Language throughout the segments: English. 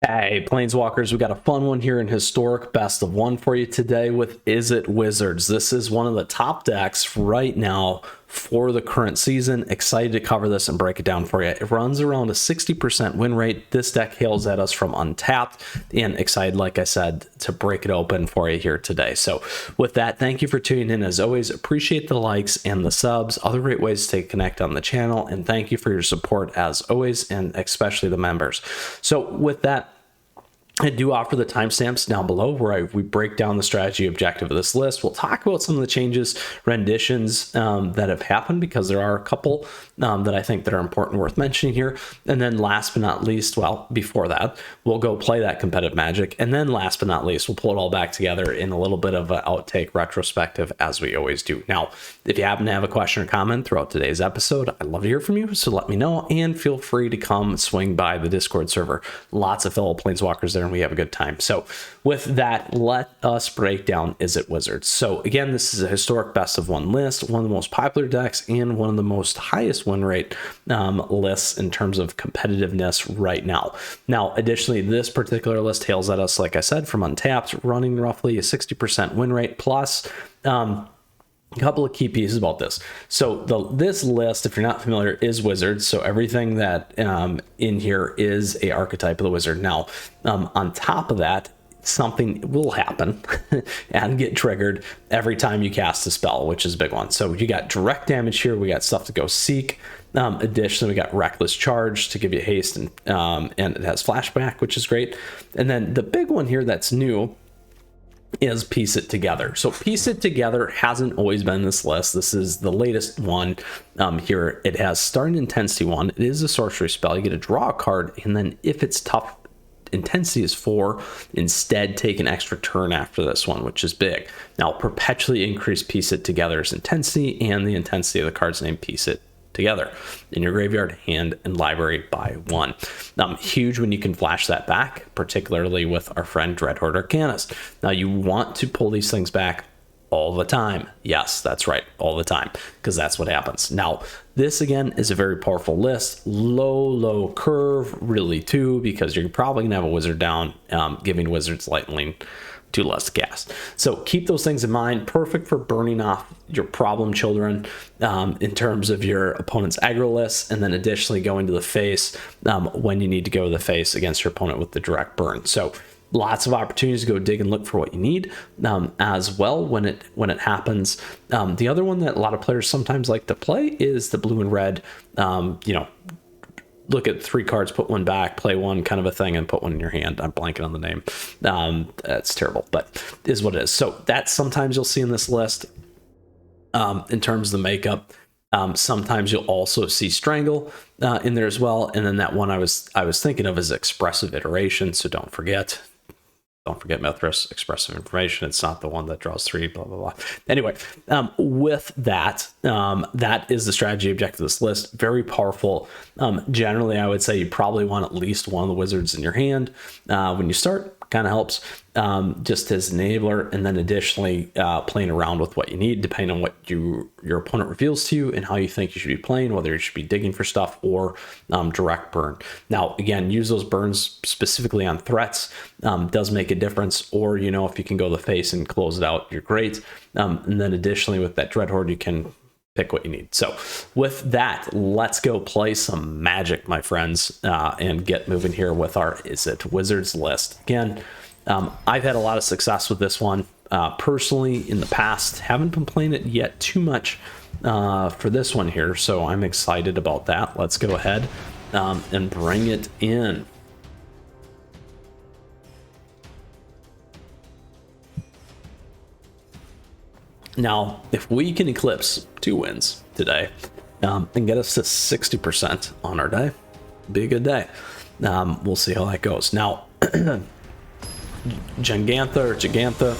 Hey, Planeswalkers, we got a fun one here in Historic Best of One for you today with Izzet Wizards. This is one of the top decks right now for the current season. Excited to cover this and break it down for you. It runs around a 60% win rate. This deck hails at us from Untapped, and excited, like I said, to break it open for you here today. So with that, thank you for tuning in. As always, appreciate the likes and the subs, other great ways to connect on the channel, and thank you for your support as always, and especially the members. So with that, I do offer the timestamps down below where we break down the strategy objective of this list. We'll talk about some of the changes, renditions that have happened, because there are a couple that I think that are important, worth mentioning here. And then last but not least, well, before that, we'll go play that competitive Magic. And then last but not least, we'll pull it all back together in a little bit of an outtake retrospective, as we always do. Now, if you happen to have a question or comment throughout today's episode, I'd love to hear from you, so let me know, and feel free to come swing by the Discord server. Lots of fellow Planeswalkers there, and we have a good time. So with that, let us break down Izzet Wizards. So again, this is a historic best of one list, one of the most popular decks, and one of the most highest win rate lists in terms of competitiveness right now. Now, additionally, this particular list hails at us, like I said, from Untapped, running roughly a 60% win rate plus. A couple of key pieces about this. So this list, if you're not familiar, is Wizards. So everything that in here is a archetype of the Wizard. Now, on top of that, something will happen and get triggered every time you cast a spell, which is a big one. So you got direct damage here. We got stuff to go seek. Additionally, we got Reckless Charge to give you haste, and it has flashback, which is great. And then the big one here that's new is Piece It Together. So Piece It Together hasn't always been this list. This is the latest one here. It has Start Intensity 1. It is a sorcery spell. You get to draw a card, and then if it's tough intensity is 4, instead take an extra turn after this one, which is big. Now, perpetually increase Piece It Together's intensity and the intensity of the card's name Piece It Together in your graveyard, hand, and library by 1. Huge when you can flash that back, particularly with our friend Dreadhorde Arcanist. Now, you want to pull these things back all the time. Yes, that's right, all the time, because that's what happens. Now, this again is a very powerful list. Low curve, really, too, because you're probably gonna have a wizard down, giving Wizards Lightning 2 less to cast. So keep those things in mind. Perfect for burning off your problem children in terms of your opponent's aggro list, and then additionally going to the face when you need to go to the face against your opponent with the direct burn. So lots of opportunities to go dig and look for what you need as well when it happens. The other one that a lot of players sometimes like to play is the blue and red, look at 3 cards, put 1 back, play 1 kind of a thing, and put 1 in your hand. I'm blanking on the name. That's terrible, but it is what it is. So that's sometimes you'll see in this list in terms of the makeup. Sometimes you'll also see Strangle in there as well. And then that one I was thinking of is Expressive Iteration. So don't forget Mythras, Expressive Information. It's not the one that draws 3, blah, blah, blah. Anyway, with that, that is the strategy objective of this list. Very powerful. Generally, I would say you probably want at least one of the wizards in your hand when you start. Kind of helps just as an enabler, and then additionally playing around with what you need depending on what your opponent reveals to you and how you think you should be playing, whether you should be digging for stuff or direct burn. Now, again, use those burns specifically on threats. Does make a difference, or if you can go the face and close it out, you're great. And then additionally with that Dreadhorde, you can pick what you need. So with that, let's go play some Magic, my friends, and get moving here with our Izzet Wizards list. Again, I've had a lot of success with this one personally in the past. Haven't been playing it yet too much for this one here, so I'm excited about that. Let's go ahead and bring it in. Now, if we can eclipse 2 wins today and get us to 60% on our day, it'll be a good day. We'll see how that goes. Now, Gigantha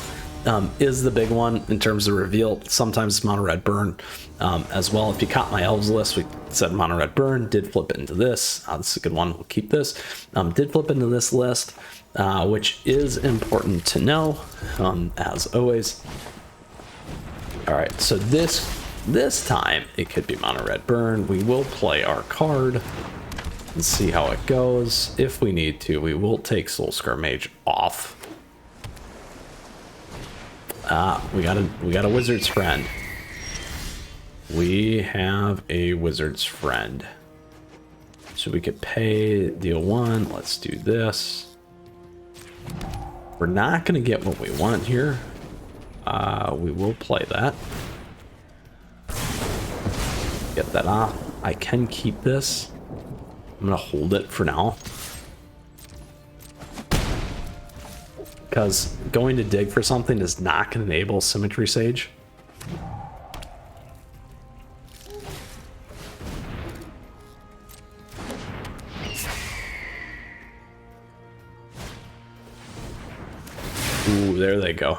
is the big one in terms of reveal. Sometimes it's mono red burn as well. If you caught my elves list, we said mono red burn, did flip it into this. This is a good one. We'll keep this. Did flip into this list, which is important to know as always. All right, so this time it could be mono red burn. We will play our card. and see how it goes. If we need to, we will take Soulscar Mage off. We got a wizard's friend. We have a wizard's friend. So we could pay deal 1. Let's do this. We're not going to get what we want here. We will play that. Get that off. I can keep this. I'm going to hold it for now. Because going to dig for something is not going to enable Symmetry Sage. Ooh, there they go.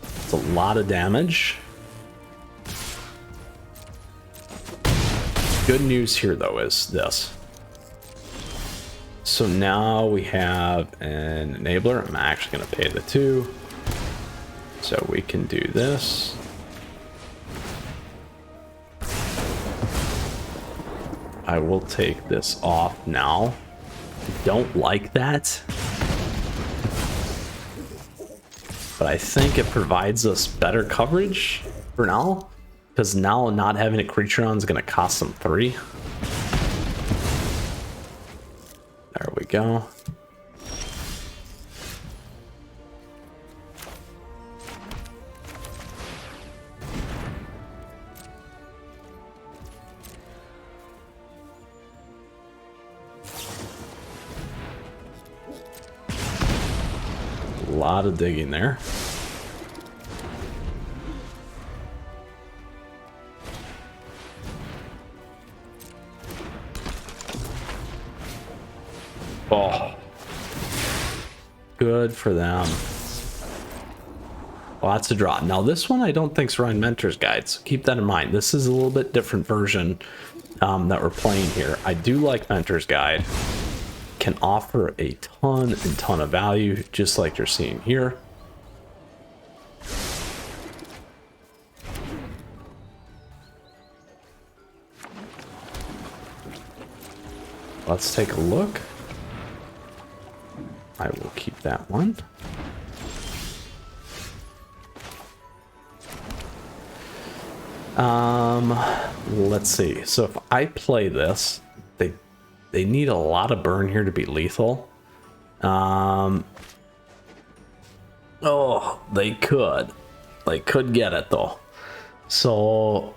It's a lot of damage. Good news here, though, is this. So now we have an enabler. I'm actually going to pay the 2. So we can do this. I will take this off now. Don't like that. But I think it provides us better coverage for now. Because now not having a creature on is going to cost them 3. There we go. A lot of digging there. Oh, good for them. Lots of draw. Now this one I don't think's running Mentor's Guide, so keep that in mind. This is a little bit different version that we're playing here. I do like Mentor's Guide. Can offer a ton of value, just like you're seeing here. Let's take a look. I will keep that one. Let's see. So if I play this, they need a lot of burn here to be lethal. Oh, they could get it though. So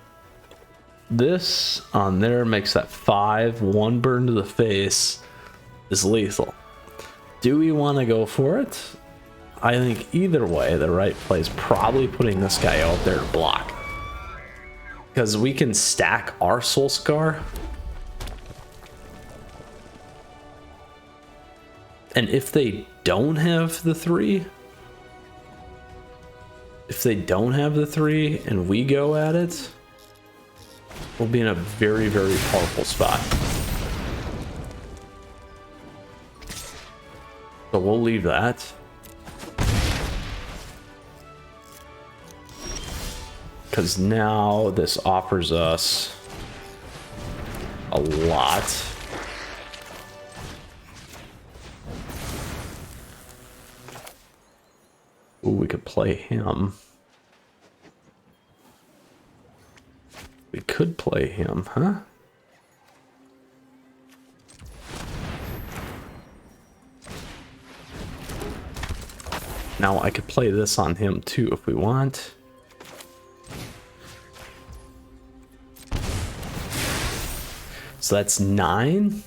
this on there makes that 5. 1 burn to the face is lethal. Do we want to go for it? I think either way, the right play is probably putting this guy out there to block. Because we can stack our Soulscar. And if they don't have the 3, and we go at it, we'll be in a very, very powerful spot. So we'll leave that. Because now this offers us a lot. Ooh, we could play him. We could play him, huh? Now I could play this on him too if we want. So that's 9.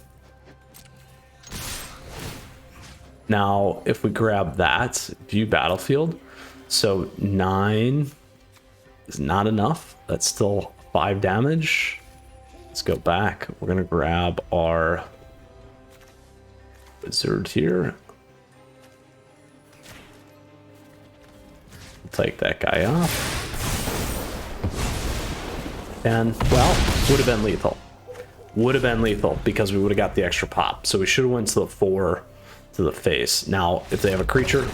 Now, if we grab that, view battlefield, so 9 is not enough. That's still 5 damage. Let's go back. We're going to grab our wizard here. Take that guy off. And, well, would have been lethal. Would have been lethal because we would have got the extra pop. So we should have went to the 4 to the face. Now, if they have a creature,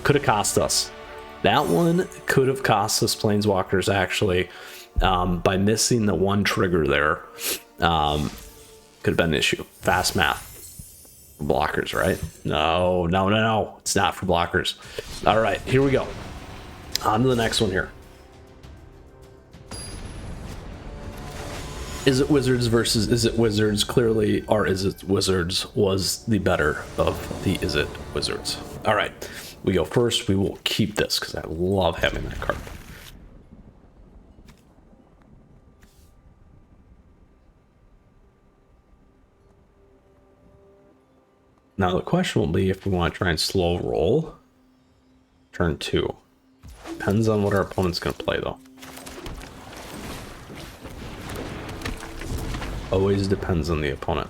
could have cost us. That one could have cost us Planeswalkers, actually. By missing the one trigger there, could have been an issue. Fast math. Blockers, right? No, no, no, no. It's not for blockers. All right, here we go. On to the next one here. Izzet Wizards versus Izzet Wizards. Clearly, our Izzet Wizards was the better of the Izzet Wizards. All right, we go first. We will keep this because I love having that card. Now the question will be if we want to try and slow roll. Turn 2. Depends on what our opponent's going to play, though. Always depends on the opponent.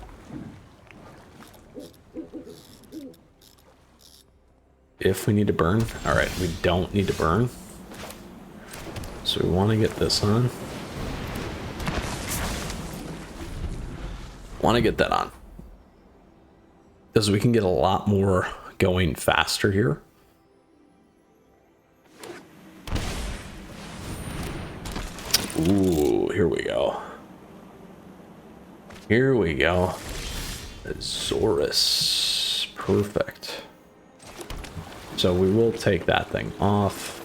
If we need to burn. All right, we don't need to burn. So we want to get this on. Want to get that on. Because we can get a lot more going faster here. Ooh, here we go. Here we go. Azorius. Perfect. So we will take that thing off.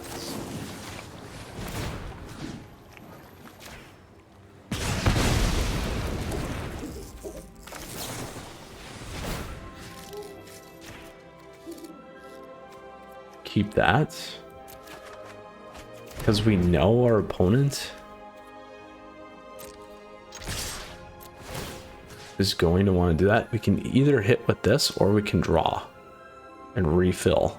Keep that. Because we know our opponent is going to want to do that. We can either hit with this or we can draw and refill.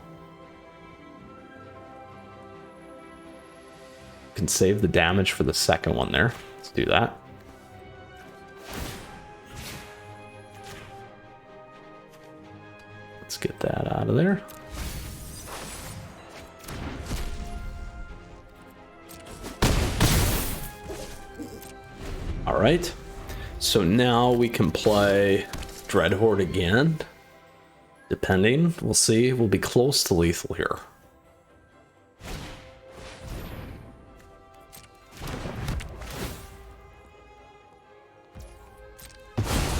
Can save the damage for the second one there. Let's do that. Let's get that out of there. All right. So now we can play Dreadhorde again. Depending, we'll see. We'll be close to lethal here.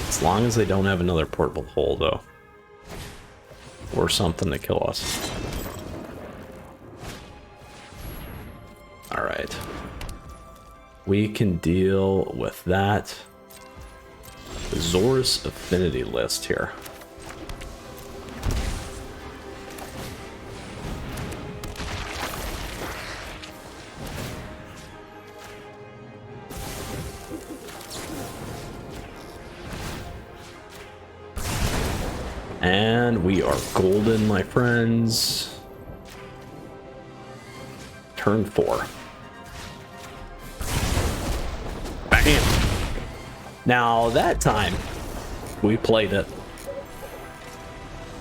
As long as they don't have another portable hole, though. Or something to kill us. Alright. We can deal with that. Azorius Affinity list here. And we are golden, my friends. Turn 4. Bam. Now that time, we played it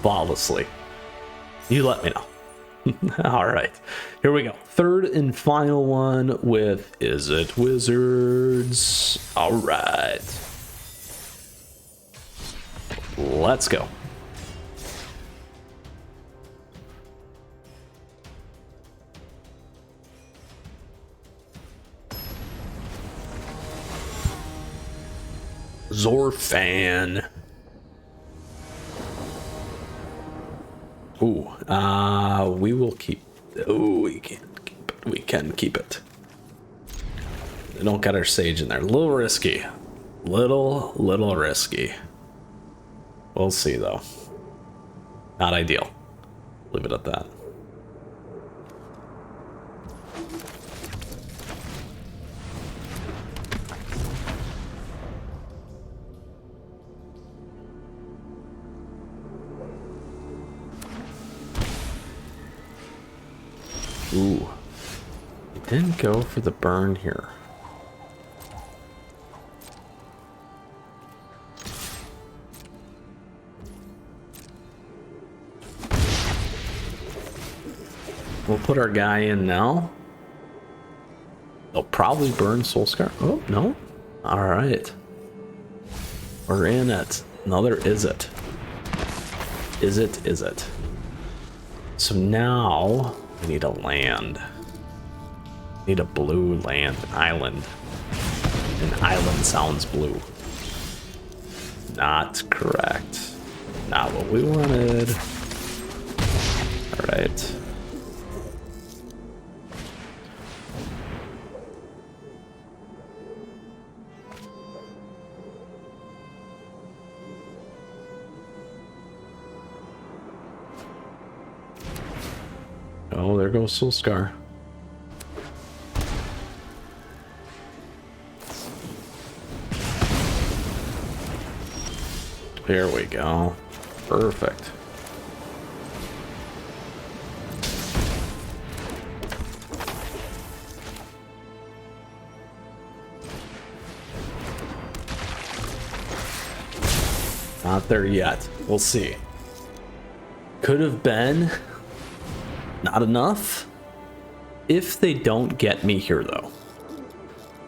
flawlessly. You let me know. All right, here we go. Third and final one with Izzet Wizards. All right. Let's go. Zorfan. Ooh, we will keep. Oh, we can't keep it. We can keep it. They don't got our sage in there. A little risky. Little risky. We'll see though. Not ideal. Leave it at that. Ooh, it didn't go for the burn here. We'll put our guy in now. They'll probably burn Soulscar. Oh, no. All right. We're in it. Another Izzet. Izzet. So now we need a land. Need a blue land, island. An island sounds blue. Not correct. Not what we wanted. All right. Oh, there goes Soulscar. There we go. Perfect. Not there yet. We'll see. Could have been not enough. If they don't get me here, though.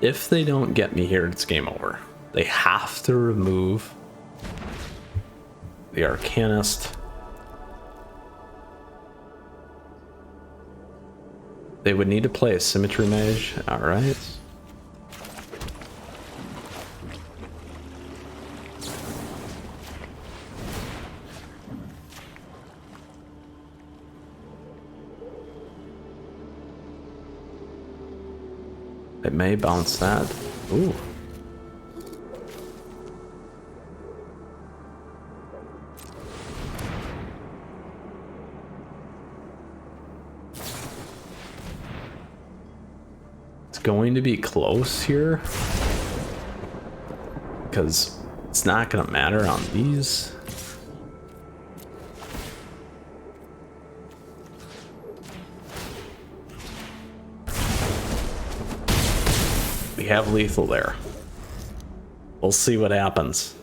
If they don't get me here, it's game over. They have to remove the Arcanist. They would need to play a Symmetry Mage. All right. It may bounce that. Ooh. It's going to be close here because it's not going to matter on these. We have lethal there. We'll see what happens.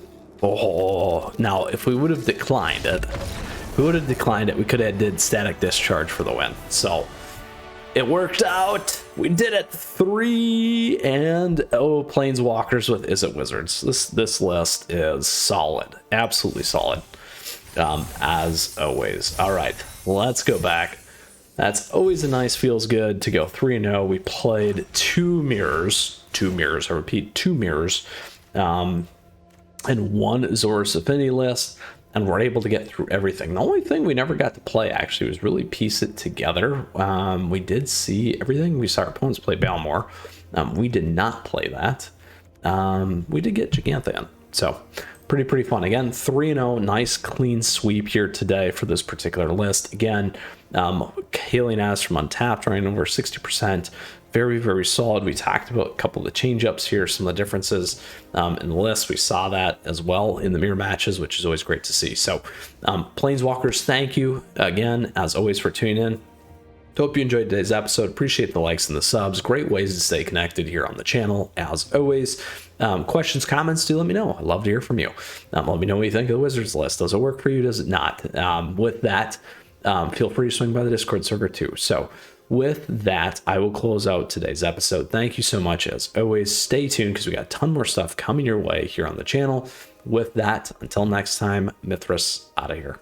Oh, now if we would have declined it, we could have did Static Discharge for the win. So it worked out. We did it. 3 and Planeswalkers with Izzet Wizards. This list is solid, absolutely solid, as always. All right, let's go back. That's always a nice, feels good to go 3-0. We played two mirrors, I repeat, 2 mirrors, and 1 Azorius Affinity list, and we're able to get through everything. The only thing we never got to play, actually, was really piece it together. We did see everything. We saw our opponents play Balmor. We did not play that. We did get Giganthan, so pretty fun. Again, 3-0, nice clean sweep here today for this particular list. Again, Hailing Ass from Untapped running over 60%. Very solid. We talked about a couple of the change-ups here, some of the differences in the list. We saw that as well in the mirror matches, which is always great to see. So Planeswalkers, thank you again, as always, for tuning in. Hope you enjoyed today's episode. Appreciate the likes and the subs. Great ways to stay connected here on the channel, as always. Questions, comments, do let me know. I'd love to hear from you. Let me know what you think of the Wizards list. Does it work for you? Does it not? With that, feel free to swing by the Discord server too. So with that, I will close out today's episode. Thank you so much. As always, stay tuned because we got a ton more stuff coming your way here on the channel. With that, until next time, Mythras out of here.